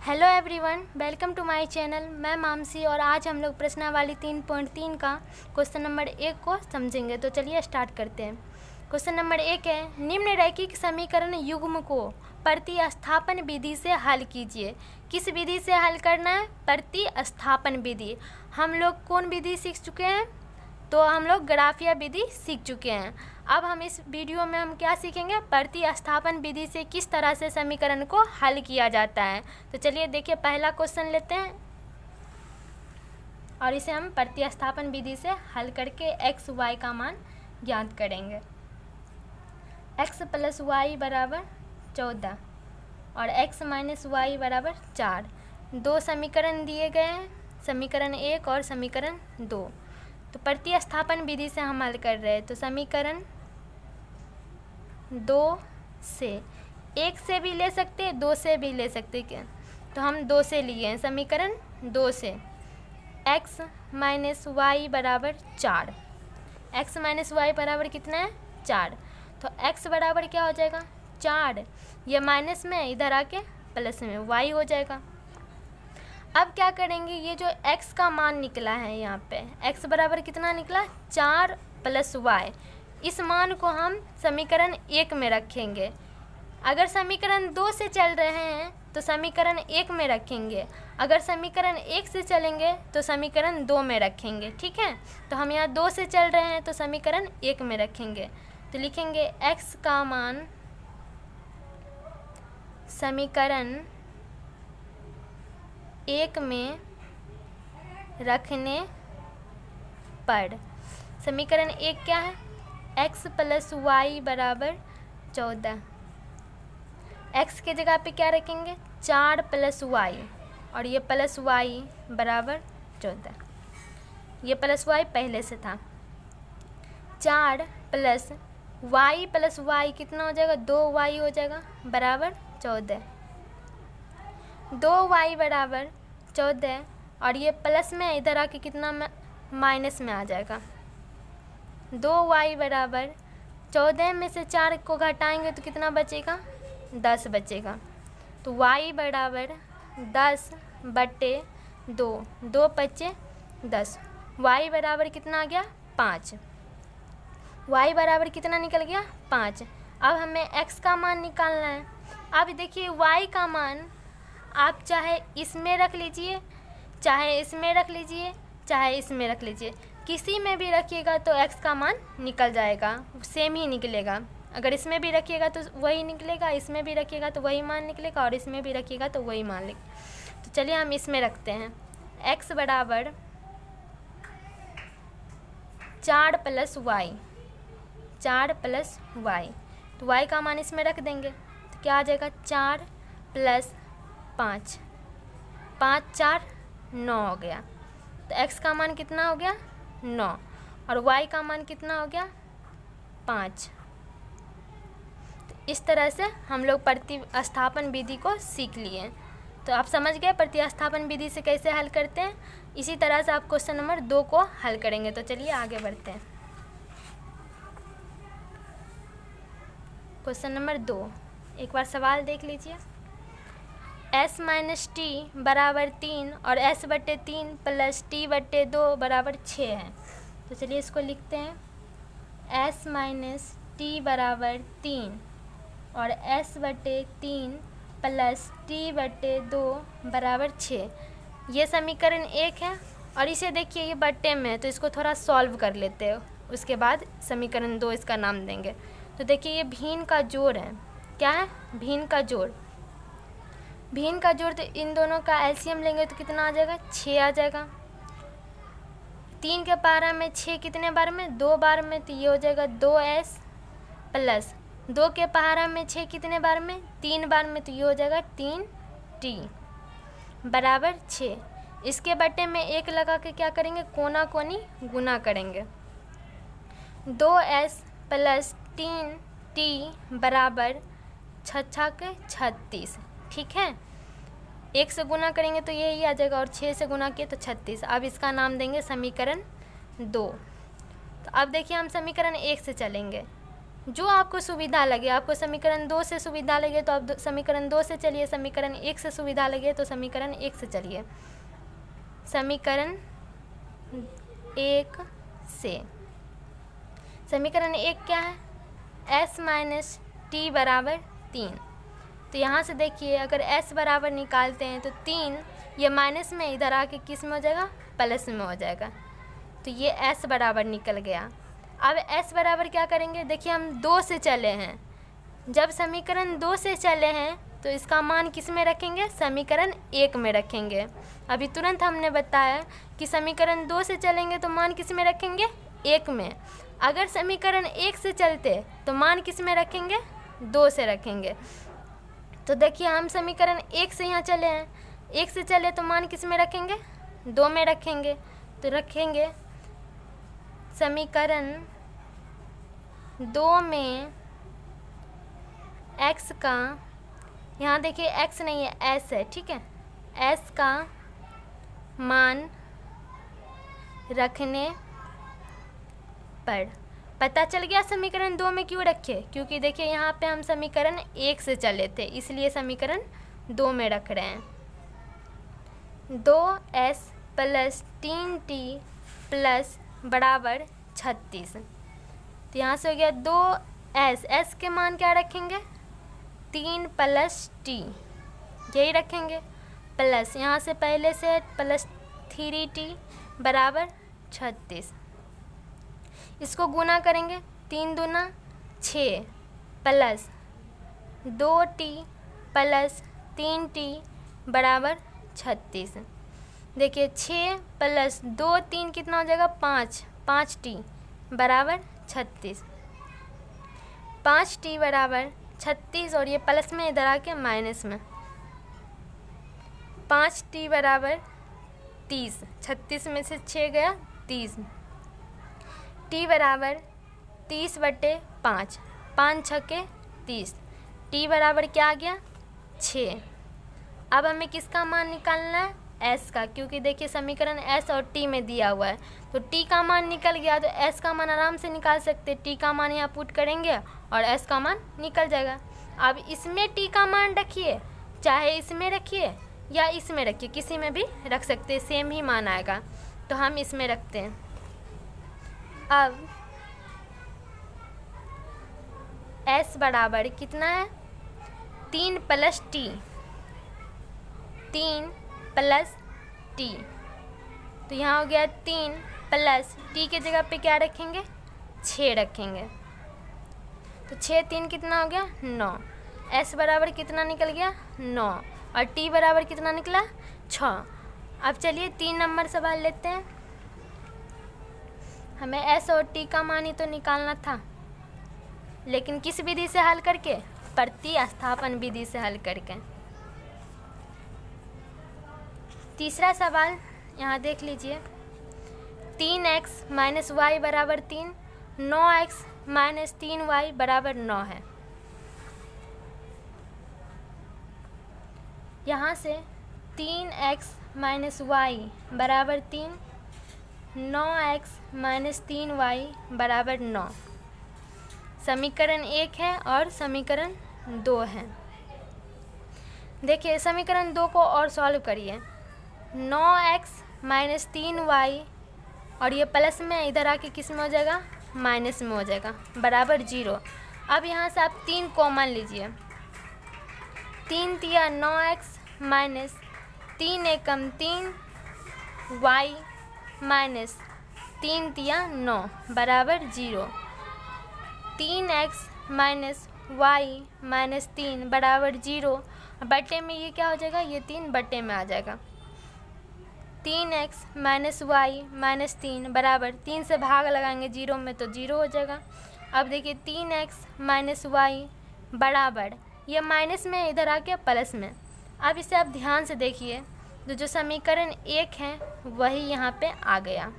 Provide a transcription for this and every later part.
Hello everyone, welcome to my channel. मैं मामसी और आज हम लोग प्रश्नावली 3.3 का क्वेश्चन नंबर 1 को समझेंगे। तो चलिए स्टार्ट करते हैं। क्वेश्चन नंबर 1 है, निम्न रैखिक समीकरण युग्म को प्रतिस्थापन विधि से हल कीजिए। किस विधि से हल करना है? प्रतिस्थापन विधि। हम लोग कौन विधि सीख चुके हैं? तो हम लोग ग्राफिया विधि सीख चुके हैं। अब हम इस वीडियो में हम क्या सीखेंगे? प्रतिस्थापन विधि से किस तरह से समीकरण को हल किया जाता है। तो चलिए देखिए, पहला क्वेश्चन लेते हैं और इसे हम प्रतिस्थापन विधि से हल करके x y का मान ज्ञात करेंगे। x + y = 14 और x - y = 4। दो समीकरण दिए गए हैं, समीकरण 1 और समीकरण 2। तो प्रतिस्थापन विधि से हम हल कर रहे हैं। तो समीकरण 2 से 1 से भी ले सकते हैं, 2 से भी ले सकते हैं। तो हम 2 से लिए हैं। समीकरण 2 से x - y = 4। x - y बराबर कितना है? 4। तो x बराबर क्या हो जाएगा? 4। ये माइनस में, इधर आके प्लस में y हो जाएगा। अब क्या करेंगे? ये जो x का मान निकला है यहाँ पे, x बराबर कितना निकला? 4 + y। इस मान को हम समीकरण 1 में रखेंगे। अगर समीकरण 2 से चल रहे हैं तो समीकरण 1 में रखेंगे। अगर समीकरण 1 से चलेंगे तो समीकरण 2 में रखेंगे। ठीक है, तो हम यहाँ 2 से चल रहे हैं तो समीकरण 1 में रखेंगे। तो लिखेंगे x का मान समीकरण 1 में रखने पर, समीकरण 1 क्या है? x + y = 14। x के जगह पे क्या रखेंगे? 4 + y और ये प्लस y = 14। ये प्लस y पहले से था। 4 + y कितना हो जाएगा? 2y हो जाएगा बराबर 14। 2y = 14 और ये प्लस में, इधर आके कितना माइनस में आ जाएगा। 2y = 14 में से 4 को घटाएंगे तो कितना बचेगा? 10 बचेगा। तो y = 10/2, 2 बचे 10। y बराबर कितना आ गया? 5। y बराबर कितना निकल गया? 5। अब हमें x का मान निकालना है। अब देखिए, y का मान आप चाहे इसमें रख लीजिए, चाहे इसमें रख लीजिए, चाहे इसमें रख लीजिए। किसी में भी रखिएगा तो x का मान निकल जाएगा, सेम ही निकलेगा। अगर इसमें भी रखिएगा तो वही निकलेगा, इसमें भी रखिएगा तो वही मान निकलेगा और इसमें भी रखिएगा तो वही मान निकलेगा। तो चलिए हम इसमें रखते हैं। x बराबर 4 + y, 4 + y। तो y का मान इसमें रख देंगे तो क्या आ जाएगा? 4 + 5, 5 × 4 = 9 हो गया। तो x का मान कितना हो गया? 9 और y का मान कितना हो गया? 5। तो इस तरह से हम लोग प्रतिस्थापन विधि को सीख लिए। तो आप समझ गए प्रतिस्थापन विधि से कैसे हल करते हैं। इसी तरह से आप क्वेश्चन नंबर 2 को हल करेंगे। तो चलिए आगे बढ़ते हैं। क्वेश्चन नंबर 2, एक बार सवाल देख लीजिए। s - t = 3 और s/3 + t/2 = 6 है। तो चलिए इसको लिखते हैं। s - t = 3 और s/3 + t/2 = 6। ये समीकरण 1 है और इसे देखिए, ये बट्टे में है तो इसको थोड़ा सॉल्व कर लेते हैं, उसके बाद समीकरण 2 इसका नाम देंगे। तो देखिए, ये भिन्न का जोड़ है। क्या है? भिन्न का जोड़। भिन्न का जोड़, तो इन दोनों का एलसीएम लेंगे तो कितना आ जाएगा? 6 आ जाएगा। 3 के पारा में 6 कितने बार में? 2 बार में, तो ये हो जाएगा 2s प्लस 2 के पहाड़ा में 6 कितने बार में? 3 बार में, तो ये हो जाएगा 3t बराबर 6। इसके बट्टे में 1 लगा के क्या करेंगे? कोना कोनी गुना करेंगे। 2s + 3t बराबर 6 के 36। ठीक है, 1 से गुना करेंगे तो यही आ जाएगा और 6 से गुना किए तो 36। अब इसका नाम देंगे समीकरण 2। तो अब देखिए, हम समीकरण 1 से चलेंगे। जो आपको सुविधा लगे, आपको समीकरण 2 से सुविधा लगे तो आप समीकरण 2 से चलिए, समीकरण 1 से सुविधा लगे तो समीकरण 1 से चलिए। समीकरण 1 से, समीकरण 1 क्या है, s माइनस टी बराबर 3। तो यहाँ से देखिए अगर s बराबर निकालते हैं तो 3 ये माइनस में इधर आके किस में हो जाएगा, प्लस में हो जाएगा। तो ये s बराबर निकल गया। अब s बराबर क्या करेंगे, देखिए हम 2 से चले हैं, जब समीकरण 2 से चले हैं तो इसका मान किस में रखेंगे, समीकरण 1 में रखेंगे। अभी तुरंत हमने बताया कि समीकरण 2 से चलेंगे तो मान किस में रखेंगे, 1 में। अगर समीकरण 1 से चलते तो मान किस में रखेंगे, 2 से रखेंगे। तो देखिए हम समीकरण 1 से यहाँ चले हैं, 1 से चले तो मान किस में रखेंगे, 2 में रखेंगे। तो रखेंगे समीकरण 2 में x का, यहाँ देखिए x नहीं है s है, ठीक है, s का मान रखने पर पता चल गया समीकरण 2 में क्यों रखे, क्योंक't देखिए यहाँ पे हम समीकरण 1 से चले थे इसलिए समीकरण 2 में रख रहे हैं। 2s प्लस 3t प्लस बराबर 36। तो यहाँ से हो गया 2s, s के मान क्या रखेंगे, 3 प्लस t, यही रखेंगे, प्लस यहाँ से पहले से प्लस 3t बराबर 36। इसको गुना करेंगे, 3 दूना 6 प्लस 2t प्लस 3t बराबर 36। देखिए 6 प्लस 2 3 कितना हो जाएगा, 5t बराबर 36। 5t बराबर 36 और ये प्लस में इधर आके माइनस में, 5t बराबर 30, 36 में से 6 गया 30। t बराबर 30/5, 5 छक्के 30, t बराबर क्या आ गया, 6। अब हमें किसका मान निकालना है, s का, क्योंकि देखिए समीकरण s और t में दिया हुआ है। तो t का मान निकल गया तो s का मान आराम से निकाल सकते, t का मान यहाँ पुट करेंगे और s का मान निकल जाएगा। अब इसमें t का मान रखिए, चाहे इसमें रखिए या इसमें रखिए, किसी में भी रख सकते, सेम ही मान आएगा। तो हम इसमें रखते हैं। अब s बराबर कितना है, 3 प्लस t, 3 प्लस t। तो यहाँ हो गया 3 प्लस t के जगह पे क्या रखेंगे, 6 रखेंगे। तो 6 3 कितना हो गया, 9। s बराबर कितना निकल गया, 9, और t बराबर कितना निकला, 6। अब चलिए 3 नंबर सवाल लेते हैं। हमें s और t का मान ही तो निकालना था, लेकिन किस विधि से हल करके, प्रतिस्थापन विधि से हल करके। तीसरा सवाल यहाँ देख लीजिए, 3x माइनस वाई बराबर 3, 9x माइनस 3y बराबर 9 है। यहाँ से 3x माइनस वाई बराबर 3, 9x माइनस 3y बराबर 9 समीकरण 1 है और समीकरण 2 है। देखिए समीकरण 2 को और सॉल्व करिए, 9x माइनस 3y और ये प्लस में इधर आके किस में हो जाएगा, माइनस में हो जाएगा, बराबर 0। अब यहाँ से आप 3 कॉमन लीजिए, 3 तिया 9x माइनस 3 एकम 3 y माइनस 3 तिया 9 बराबर 0। 3x माइनस वाई माइनस 3 बराबर 0, बटे में ये क्या हो जाएगा, ये 3 बटे में आ जाएगा। 3x माइनस वाई माइनस 3 बराबर 3 से भाग लगाएंगे 0 में तो 0 हो जाएगा। अब देखिए 3x माइनस वाई बराबर, ये माइनस में इधर आके प्लस में। अब इसे आप ध्यान से देखिए, तो जो समीकरण 1 है वही यहाँ पे आ गया,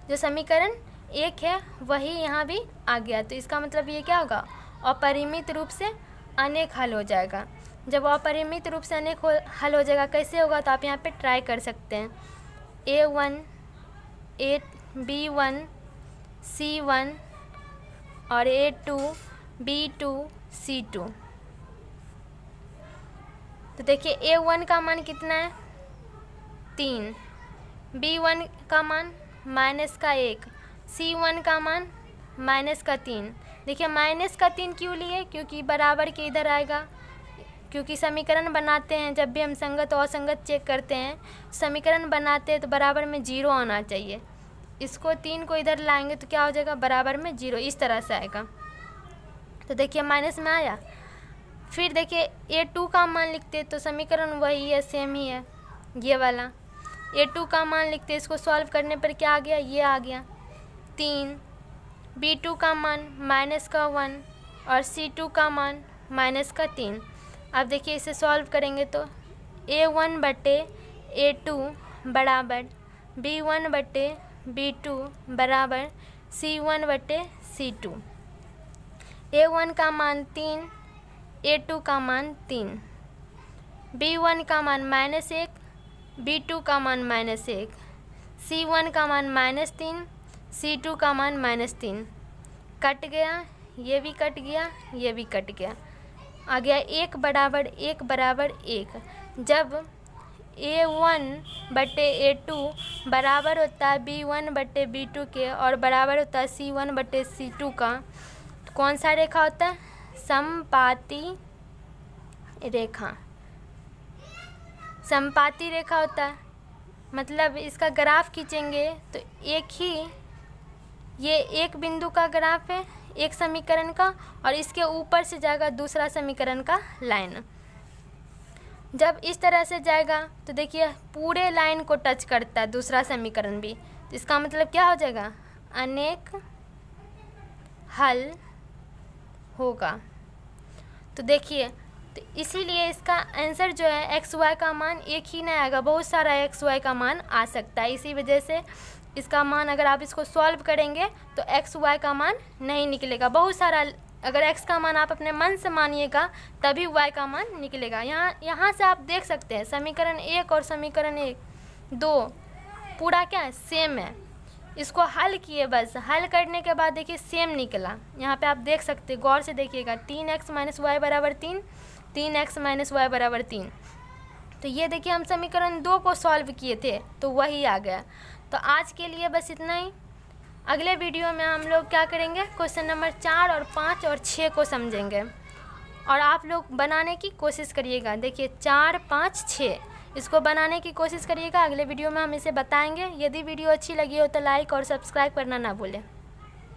जो समीकरण 1 है वही यहाँ भी आ गया। तो इसका मतलब ये क्या होगा, अपरिमित रूप से अनेक हल हो जाएगा। जब अपरिमित रूप से अनेक हल हो जाएगा, कैसे होगा, तो आप यहाँ पे ट्राई कर सकते हैं। A1 B1 C1 और A2 B2 C2। तो देखिए A1 का मान कितना है 3, B1 का मान -1, C1 का मान -3। देखिए -3 क्यों लिए, क्योंकि बराबर के इधर आएगा, क्योंकि समीकरण बनाते हैं जब भी हम संगत और असंगत चेक करते हैं, समीकरण बनाते हैं तो बराबर में 0 आना चाहिए। इसको 3 को इधर लाएंगे तो क्या हो जाएगा, बराबर में 0, इस तरह से आएगा। तो देखिए माइनस में आया। फिर देखिए A2 का मान लिखते तो समीकरण वही है, सेम ही है ये वाला। A2 का मान लिखते, इसको सॉल्व करने पर क्या आ गया, ये आ गया 3। B2 का मान -1 और C2 का मान -3। अब देखिए इसे सॉल्व करेंगे तो A1 बटे A2 बराबर B1 बटे B2 बराबर C1 बटे C2। A1 का मान 3, A2 का मान 3, B1 का मान -1, B2 का मान -1, C1 का मान -3, C2 का मान -3। कट गया, ये भी कट गया, ये भी कट गया, आ गया 1 बराबर 1 बराबर 1। जब A1 बटे A2 बराबर होता है B1 बटे B2 के और बराबर होता है C1 बटे C2 का, तो कौन सा रेखा होता है, समपाती रेखा। समपाती रेखा होता है, मतलब इसका ग्राफ खींचेंगे तो ये एक बिंदु का ग्राफ है, एक समीकरण का, और इसके ऊपर से जाएगा दूसरा समीकरण का लाइन। जब इस तरह से जाएगा तो देखिए पूरे लाइन को टच करता है दूसरा समीकरण भी, तो इसका मतलब क्या हो जाएगा, अनेक हल होगा। तो देखिए, तो इसीलिए इसका आंसर जो है XY का मान एक ही नहीं आएगा, बहुत सारा XY का मान आ सकता है। इसी वजह से इसका मान अगर आप इसको सॉल्व करेंगे तो XY का मान नहीं निकलेगा, बहुत सारा। अगर X का मान आप अपने मन से मानिएगा तभी Y का मान निकलेगा। यहाँ से आप देख सकते हैं समीकरण 1 और समीकरण 2 पूरा क्या है, सेम है। इसको हल किए, बस हल करने के बाद देखिए सेम निकला। यहाँ पे आप देख सकते हैं, गौर से देखिएगा, 3x - y बराबर 3, 3x - y बराबर 3। तो ये देखिए हम समीकरण 2 को सॉल्व किए थे तो वही आ गया। तो आज के लिए बस इतना ही। अगले वीडियो में हम लोग क्या करेंगे, क्वेश्चन नंबर 4 और 5 और 6 को समझेंगे, और आप लोग बनाने की कोशिश करिएगा। देखिए 4, 5, 6 इसको बनाने की कोशिश करिएगा। अगले वीडियो में हम इसे बताएंगे। यदि वीडियो अच्छी लगी हो तो लाइक और सब्सक्राइब करना ना भूलें।